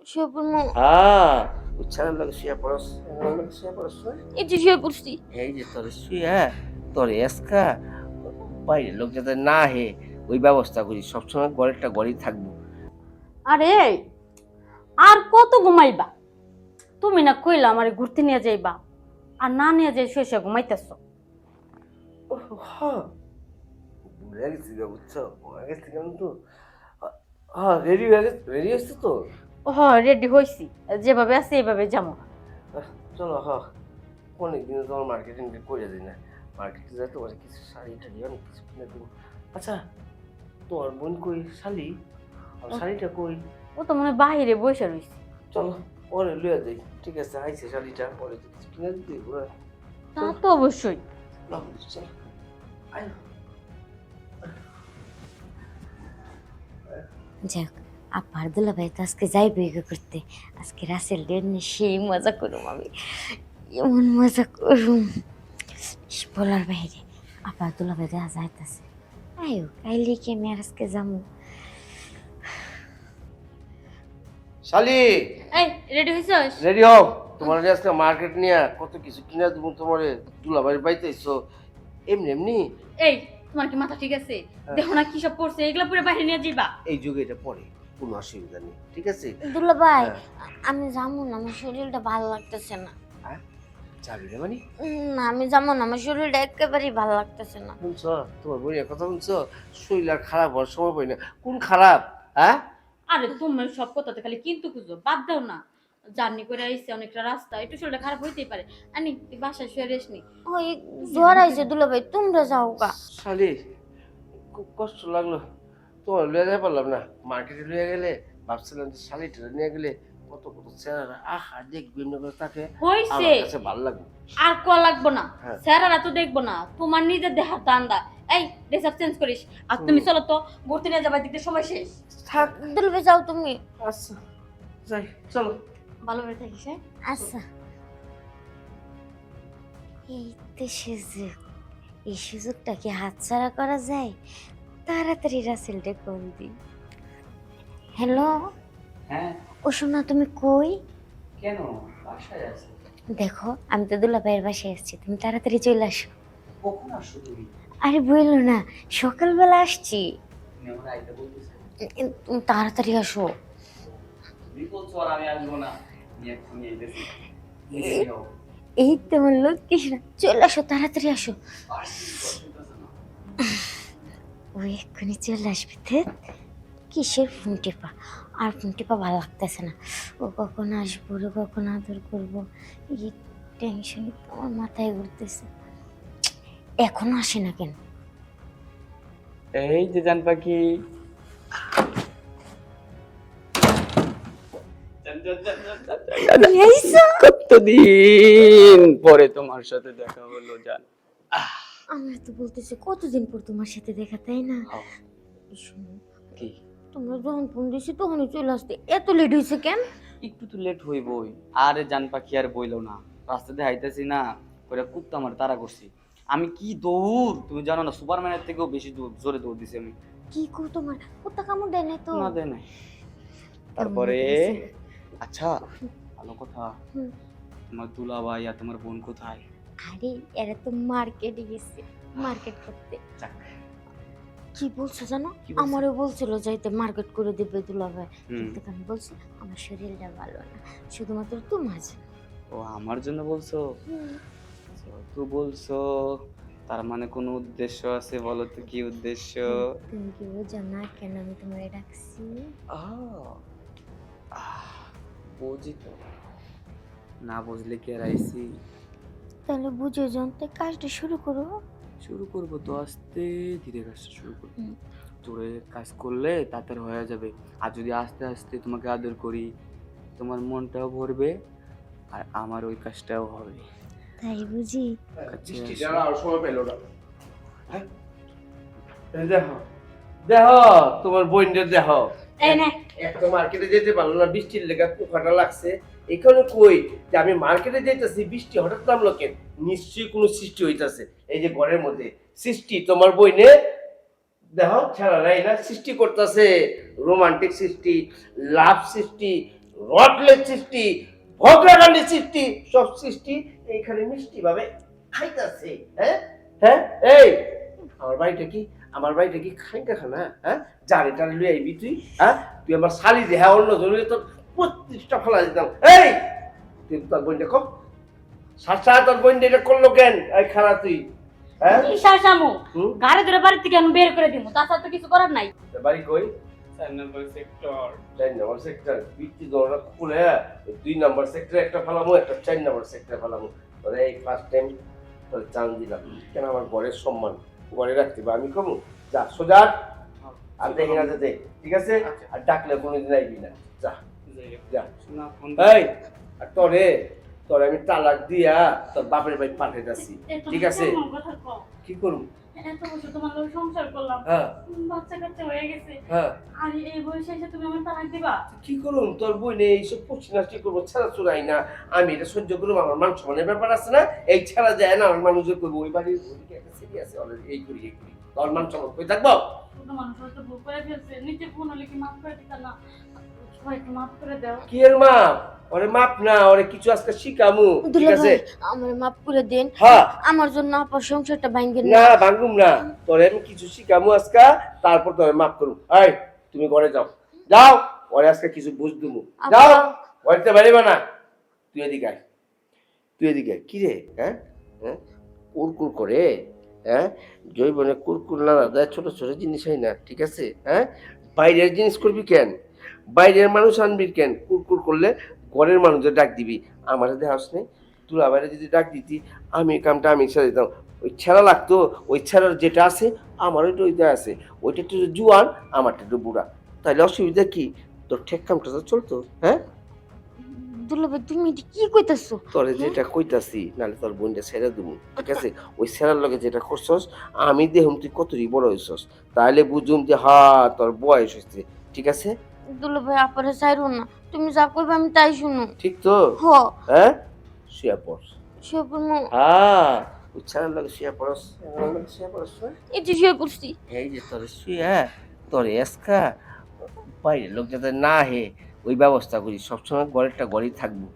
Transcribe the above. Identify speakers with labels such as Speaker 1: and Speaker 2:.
Speaker 1: শুয়ে পড়বো?
Speaker 2: হ্যাঁ উচ্ছার লাগে শুয়ে পড়স শুয়ে পড়স
Speaker 1: এই যে শুয়ে পড়ছি।
Speaker 2: এই যে তোর শুয়ে তোর এসকা বাইরে লোক যাতে না হে ওই ব্যবস্থা করি সবসময় ঘরেরটা ঘরেই থাকবো।
Speaker 3: আরে আর কত ঘুমাইবা? তুমি না কইলা আমারে ঘুরতে নিয়ে যাইবা, আর না নিয়ে যাই শুয়ে শুয়ে ঘুমাইতেছ।
Speaker 2: হ্যাঁ ভুলে গেছি গা বুঝছো ভুলে গেছি কেন তো হ্যাঁ রেডি হয়ে গেছে রেডি আসছে তো
Speaker 3: হ রেডি হইছি, যেভাবে আছে এইভাবে যাবো।
Speaker 2: চলো হ্যাঁ অনেক দিন তোমার মার্কেটিং করে দিই না মার্কেটে যাই তোমার কিছু শাড়ি টাড়ি অনেক কিছু কিনে দেবো। আচ্ছা তোমার বোন কই শালি আর শাড়িটা কই?
Speaker 3: ও তো মনে হয় বাহিরে বসে রইছে।
Speaker 2: চলো পরে লইয়া যাই ঠিক আছে আইছে শাড়িটা পরে তো কিছু কিনে দিতে ওরা
Speaker 3: তা তো অবশ্যই।
Speaker 2: নাও চলো আয়
Speaker 1: যাক, আপার দুলাভাই তো আজকে যাইবে ইগো করতে। আজকে রাসেল ডে নিয়ে সেই মজা করুম আমি, এমন মজা করুম বলার বাইরে। আপার দুলাভাই দেখা যাইতাছে, আয়ো কাইলে কি আমি আর আজকে যাবো।
Speaker 2: শালি
Speaker 3: এই রেডি হইছস?
Speaker 2: রেডি হও তোমার আজকে মার্কেট নিয়ে কত কিছু কিনে দেবো তোমার দুলাভাইয়ের বাড়িতে এসো এমনি এমনি
Speaker 3: এই তোমার কি মাথা ঠিক আছে? দেখো না কি সব পড়ছে, এগুলা পুরো বাইরে নিয়ে যাইবা।
Speaker 2: এই যুগে এটা পরে কোনো অসুবিধা নেই ঠিক আছে।
Speaker 1: দুলাভাই
Speaker 2: হ্যাঁ।
Speaker 1: আমি যাবো না, আমার শরীরটা ভালো লাগতেছে না।
Speaker 2: হ্যাঁ যাবি না মানে
Speaker 1: না আমি যাবো না, আমার শরীরটা একেবারেই ভালো লাগতেছে না।
Speaker 2: শুনছো তোমার বোনের কথা শুনছো শরীর আর খারাপ হওয়ার সময় পাই না কোন খারাপ হ্যাঁ
Speaker 3: আরে তোমার সব কথাতে খালি কিন্তু খুঁজো, বাদ দাও না। জার্নি করে আইছে অনেকটা রাস্তা, একটু শরীরটা খারাপ হইতেই পারে। আনি তুই বাসায় শুয়ে রেস্ট নি।
Speaker 1: ওই জ্বর আইছে দুলাভাই, তোমরা যাও গা।
Speaker 2: শালি খুব কষ্ট লাগলো তোমার লয়ে যাই পারলাম না মার্কেটে লয়ে গেলে ভাবছিলাম যে শালিটা নিয়ে গেলে কত কত চেহারা আহা দেখবি এমনি করে তাকে
Speaker 3: হইছে
Speaker 2: আমার কাছে ভালো লাগবে।
Speaker 3: আর কোয়া লাগবো না,
Speaker 2: হ্যাঁ।
Speaker 3: স্যারারা তো দেখবো না, তোমার নিজের দেহার দান্দা। এই ড্রেস চেঞ্জ করিস, আর তুমি চলো তো ঘুরতে নিয়ে যাবার দিকে সময় শেষ।
Speaker 2: থাক
Speaker 1: দুলাভাই যাও তুমি।
Speaker 2: আচ্ছা যাই চলো
Speaker 3: ভালোভাবে থাকিস। হ্যাঁ
Speaker 1: আচ্ছা, এই তো সুযোগ, এই সুযোগটা কি হাতছাড়া করা যায়? তাড়াতাড়ি রাসেলটা কল দি। হ্যালো,
Speaker 4: হ্যাঁ
Speaker 1: ও শোনা তুমি কই?
Speaker 4: কেন বাসায় আছি?
Speaker 1: দেখো আমি তো দুলাভাইয়ের বাসায় আসছি, তুমি তাড়াতাড়ি চলে আসো।
Speaker 4: কখন আসছো তুমি?
Speaker 1: আরে বললো না, সকালবেলা আসছি।
Speaker 4: তুমি আমার আইতে বলতেছো?
Speaker 1: তুমি তাড়াতাড়ি আসো।
Speaker 4: তুমি বলছো আর আমি আসবো না, আমি এক্ষুনি আইতেছি।
Speaker 1: এই তো আমার লক্ষ্মী সোনা, চলে আসো তাড়াতাড়ি আসো। ওই এক্ষুনি চলে আসবে। ধ্যাৎ, কিসের ফোন টেপা, আর ফোন টেপা ভালো লাগতেছে না। ও কখন আসবো, ও কখন আদর করবো, এই টেনশনই তো আমার মাথায় ঘুরতেছে। এখনো আসে না কেন?
Speaker 4: এই যে জান পাখি, কতদিন পরে তোমার সাথে দেখা হলো জান।
Speaker 1: আমরা তো বলতেছি কতদিন পর তোমার সাথে দেখা, তাই না?
Speaker 4: হ্যাঁ।
Speaker 1: শোনো,
Speaker 4: কি
Speaker 1: তোমরা যখন ফোন দিয়েছি তখনই চলে আসতে, এত লেট হয়েছে কেন?
Speaker 4: একটু তো লেট হইবই। আরে জান পাখি আর বইলো না, রাস্তাতে হাইতেছি না করে কুত্তা আমার তাড়া করছি। আমি কি দৌড় তুমি জানো না, সুপারম্যানের থেকেও বেশি দৌড় জোরে দৌড় দিছি আমি।
Speaker 1: কি কো, তোমার কুত্তা কামড় দেয় নাই তো?
Speaker 4: না দেয় নাই। তারপরে
Speaker 1: কেমন
Speaker 4: আচ্ছা ভালো কথা,
Speaker 1: হুম।
Speaker 4: তোমার দুলা ভাই আর তোমার বোন কোথায়?
Speaker 1: আরে এরা তো মার্কেটে গেছে, মার্কেট করতে।
Speaker 4: যাক,
Speaker 1: কি বলছো জানো,
Speaker 4: কি বলছে?
Speaker 1: আমারও বলছিল যাইতে মার্কেট করে দেবে দুলাভাই,
Speaker 4: হুম।
Speaker 1: কিন্তু আমি বলছি আমার শরীরটা ভালো না, শুধুমাত্র তোমার জন্য।
Speaker 4: ও আমার জন্য বলছো? তো বলছো তার মানে কোনো উদ্দেশ্য আছে, বলো তো কি উদ্দেশ্য?
Speaker 1: তুমি কি বোঝো না কেন আমি তোমার ডাকছি?
Speaker 4: বুঝি তো, না বুঝলে কি আর আইসি?
Speaker 1: তাহলে বুঝে জানতে কাজটা শুরু করো।
Speaker 4: শুরু করবো তো আস্তে ধীরে কাজটা শুরু করবো।
Speaker 1: হুম।
Speaker 4: জোরে কাজ করলে তাড়াতাড়ি হয়ে যাবে, আর যদি আস্তে আস্তে তোমাকে আদর করি তোমার মনটাও ভরবে আর আমার ওই কাজটাও হবে।
Speaker 1: তাই বুঝি?
Speaker 2: বৃষ্টি যারা আর সময় পেল না হ্যাঁ? এই দেখো দেখো তোমার বোনদের দেখো
Speaker 3: এই নে
Speaker 2: একটা মার্কেটে যেতে পারলো না বৃষ্টির লেগে পোকাটা লাগছে এখানে কই যে আমি মার্কেটে যেতেছি বৃষ্টি হঠাৎ নামলো কেন নিশ্চয়ই কোনো সৃষ্টি হইতাছে এই যে ঘরের মধ্যে সৃষ্টি তোমার বইনে দেখো ছাড়া নাই না সৃষ্টি করতেছে রোমান্টিক সৃষ্টি লাভ সৃষ্টি রটলের সৃষ্টি, ভদ্রাকাণ্ডের সৃষ্টি, সব সৃষ্টি এইখানে মিষ্টি ভাবে খাইতেছে। হ্যাঁ হ্যাঁ, এই আমার বাড়িটা কি খাইতে খানা? হ্যাঁ, জারে টারে লুই আইবি তুই? হ্যাঁ, তুই আমার শালি যে হ্যাঁ অন্য জনের তোর 25টা ফেলা দিতাম। এই তুই তোর বোনটা কম সাতটা, তোর বোন এটা করলো কেন? এই খারা তুই, হ্যাঁ?
Speaker 3: শামু
Speaker 2: হুম?
Speaker 3: গাড়ি ধরে বাড়ি থেকে আমি বের করে দিব, তাছাড়া তো কিছু করার নাই।
Speaker 2: তোর বাড়ি কই?
Speaker 4: 4 নম্বর সেক্টর।
Speaker 2: 4 নম্বর সেক্টর। বিচ্ছি দৌড়া খুলে 2 নম্বর সেক্টরে একটা ফেলামো, একটা 4 নম্বর সেক্টরে ফেলামো। তোরে এই ফার্স্ট টাইম তোর চান্স দিলাম। কেন আমার ঘরের সম্মান ঘরে রাখতে হবে, আমি কমু? যা সোজা আর দেখি না যেতে, ঠিক আছে? আর ডাকলে কোনোদিন আইবি না, যা যা।
Speaker 4: না ফোন
Speaker 2: এই আর তোরে আমি তালাক দিয়া তোর বাপের বাড়ি পাঠাইতাছি, ঠিক আছে? কি করুম?
Speaker 3: এত বছর তোমার লগে সংসার করলাম,
Speaker 2: হ্যাঁ
Speaker 3: বাচ্চা কাচ্চা হয়ে গেছে,
Speaker 2: হ্যাঁ,
Speaker 3: আর এই বয়সে এসে তুমি আমার তালাক দিবা?
Speaker 2: কি করুম? তোর বই নেই এইসব পশ্চিমাষ্টি করবো, ছাড়া চুরাই না। আমি এটা সহ্য করুম, আমার মান সম্মানের ব্যাপার আছে না? এই ছাড়া যায় না, আমার মানুষের করবো। ওই বাড়ির ওদিকে একটা সিটি আছে, এই করি তোর মান সম্মান কই থাকবো?
Speaker 3: ছোট মানুষ হয়তো ভুল করে ফেলছে, নিচে ফোন হলে কি মাফ করে দিতা না? সবাইকে মাফ করে দাও।
Speaker 2: কি এর মাপ? ওরে মাপ না, ওরে কিছু আজকে শিখামু, ঠিক
Speaker 1: দুলা
Speaker 2: আছে?
Speaker 1: ভাই আমার মাফ করে দেন,
Speaker 2: হ্যাঁ,
Speaker 1: আমার জন্য আপা সংসারটা ভাঙ্গেন
Speaker 2: না ভাঙ্গুম না, তোরে আমি কিছু শিখামু আজকে, তারপর তোরে মাপ করুম। এই তুমি ঘরে যাও, যাও, ওরে আজকে কিছু বুঝ দিমু। যাও, ঘরতে বেরিবা না। তুই এদিকে আয়, কি রে? হ্যাঁ হ্যাঁ, কুরকুর করে, হ্যাঁ, জৈবনে কুরকুর না দেয়, ছোট ছোট জিনিস হয় না, ঠিক আছে? হ্যাঁ, বাইরের জিনিস করবি কেন? বাইরের মানুষ আনবি কেন? কুরকুর করলে ঘরের মানুষদের ডাক দিবি। আমার দেহাস নেই, তোরা বাইরে যদি ডাক দিতি, আমি কামটা আমি ছেড়ে দিতাম। ওই ছেঁড়া লাগতো, ওই ছেঁড়ার যেটা আছে আমার ওইটা ওইটা আছে, ওইটা একটু জুয়ান, আমারটা একটু বুড়া, তাহলে অসুবিধা কি? তোর ঠেক কামটা তো চলতো। হ্যাঁ,
Speaker 1: দুলা ভাই তুমি এটা কি কইতাছো?
Speaker 2: তোরে যেটা কইতাছি, নাহলে তোর বোনটা ছেড়ে দেবো, ঠিক আছে? ওই ছেড়ার লগে যেটা করছস, আমি দেখুম তুই কতই বড় হইছস, তাহলে বুঝুম যে তোর বয়স হয়েছে, ঠিক আছে?
Speaker 1: দুলা ভাই আপারে চাইরো না, তুমি যা কইবে আমি তাই শুনো।
Speaker 2: ঠিক তো?
Speaker 1: হ
Speaker 2: হ্যাঁ, শুয়ে পড়।
Speaker 1: শুয়ে পড়মু।
Speaker 2: ওই ছেড়ার লগে শুয়ে পড়স, শুয়ে পড়স না?
Speaker 1: এই যে শুয়ে করছি।
Speaker 2: এই যে তোর শুয়ে তোর এসকা বাইরের লোক যাতে না হে, ওই ব্যবস্থা করি। সবসময় ঘরেরটা ঘরেই থাকবো,